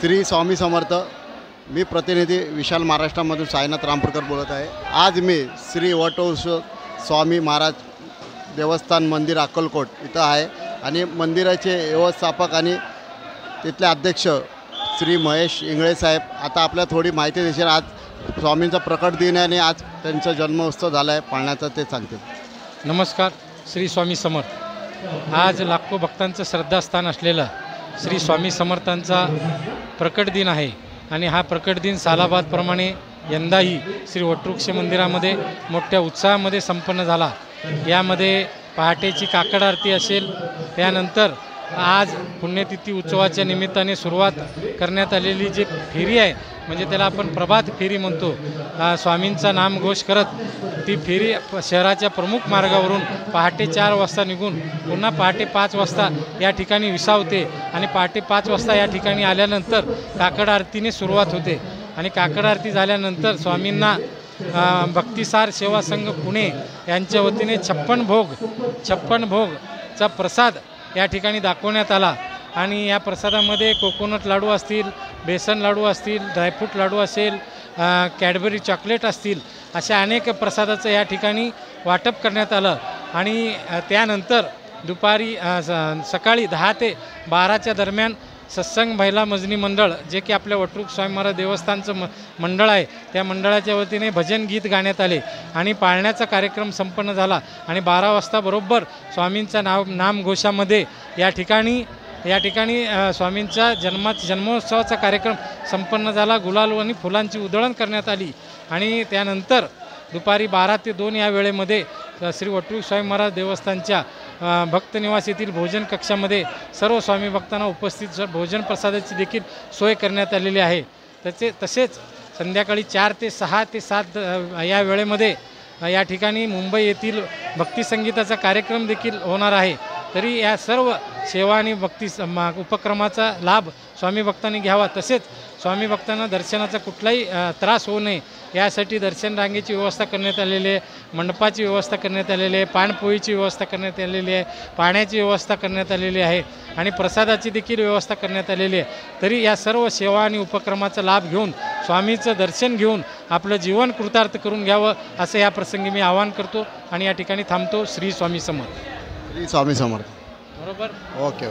श्री स्वामी समर्थ। मी प्रतिनिधी विशाल महाराष्ट्रामधून साईनाथ रामपूरकर बोलत आहे। आज मी श्री वटवृक्ष स्वामी महाराज देवस्थान मंदिर अक्कलकोट इथं आहे आणि मंदिराचे व्यवस्थापक आणि तिथले अध्यक्ष श्री महेश इंगळे साहेब आता आपल्याला थोडी माहिती देतील। आज स्वामींचा प्रकट दिन आहे आणि आज त्यांचा जन्मोत्सव झाला आहे पाळण्याचा, ते सांगतील। नमस्कार, श्री स्वामी समर्थ। आज लाखो भक्तांचं श्रद्धास्थान असलेलं श्री स्वामी समर्थांचा प्रकट दिन आहे आणि हा प्रकट दिन सालाबादप्रमाणे यंदाही श्री वटवृक्ष मंदिरामध्ये मोठ्या उत्साहामध्ये संपन्न झाला। यामध्ये पहाटेची काकड आरती असेल, त्यानंतर आज पुण्यतिथी उत्सवाच्या निमित्ताने सुरुवात करण्यात आलेली जी फेरी आहे, म्हणजे त्याला आपण प्रभात फेरी म्हणतो, स्वामींचा नामघोष करत ती फेरी शहराच्या प्रमुख मार्गावरून पहाटे 4 वाजता निघून पुन्हा पहाटे 5 वाजता या ठिकाणी विसावते आणि पहाटे 5 वाजता या ठिकाणी आल्यानंतर काकड आरतीने सुरुवात होते आणि काकड आरती झाल्यानंतर स्वामींना भक्तिसार सेवा संघ पुणे यांच्या वतीने 56 भोगचा प्रसाद या ठिकाणी दाखवण्यात आला आणि या प्रसादामध्ये कोकोनट लाडू असतील, बेसन लाडू असतील, ड्रायफ्रूट लाडू असेल, कॅडबरी चॉकलेट असतील, अशा अनेक प्रसादाचं या ठिकाणी वाटप करण्यात आलं आणि त्यानंतर दुपारी सकाळी 10 ते 12च्या दरम्यान सत्संग महिला मजनी मंडळ, जे की आपल्या वटवृक्ष स्वामी महाराज देवस्थानचं मंडळ आहे, त्या मंडळाच्या वतीने भजन गीत गाण्यात आले आणि पाळण्याचा कार्यक्रम संपन्न झाला आणि 12 वाजता बरोबर स्वामींचा नामघोषामध्ये या ठिकाणी स्वामींचा जन्मोत्सवाचा कार्यक्रम संपन्न झाला। गुलाल आणि फुलांची उधळण करण्यात आली आणि त्यानंतर दुपारी 12 ते 2 या वेळेमध्ये श्री वटवृक्ष स्वामी महाराज देवस्थानच्या भक्तनिवास येथील भोजन कक्षामध्ये सर्व स्वामी भक्तांना उपस्थित भोजन प्रसादाची देखील सोय करण्यात आलेली आहे। तसेच संध्याकाळी 4 ते 6 ते 7 या वेळेमध्ये या ठिकाणी मुंबई येथील भक्तिसंगीताचा कार्यक्रम देखील होणार आहे। तरी या सर्व सेवा आणि भक्ती उपक्रमाचा लाभ स्वामी भक्तांनी घ्यावा। तसेच स्वामी भक्तांना दर्शनाचा कुठलाही त्रास होऊ नये यासाठी दर्शन रांगेची व्यवस्था करण्यात आलेली आहे, मंडपाची व्यवस्था करण्यात आलेली आहे, पाणपोळीची व्यवस्था करण्यात आलेली आहे, पाण्याची व्यवस्था करण्यात आलेली आहे आणि प्रसादाची देखील व्यवस्था करण्यात आलेली आहे। तरी या सर्व सेवा आणि उपक्रमाचा लाभ घेऊन स्वामीचं दर्शन घेऊन आपलं जीवन कृतार्थ करून घ्यावं असं या प्रसंगी मी आवाहन करतो आणि या ठिकाणी थांबतो। श्री स्वामी समर्थ। श्री स्वामी समर्थ। बरोबर, ओके।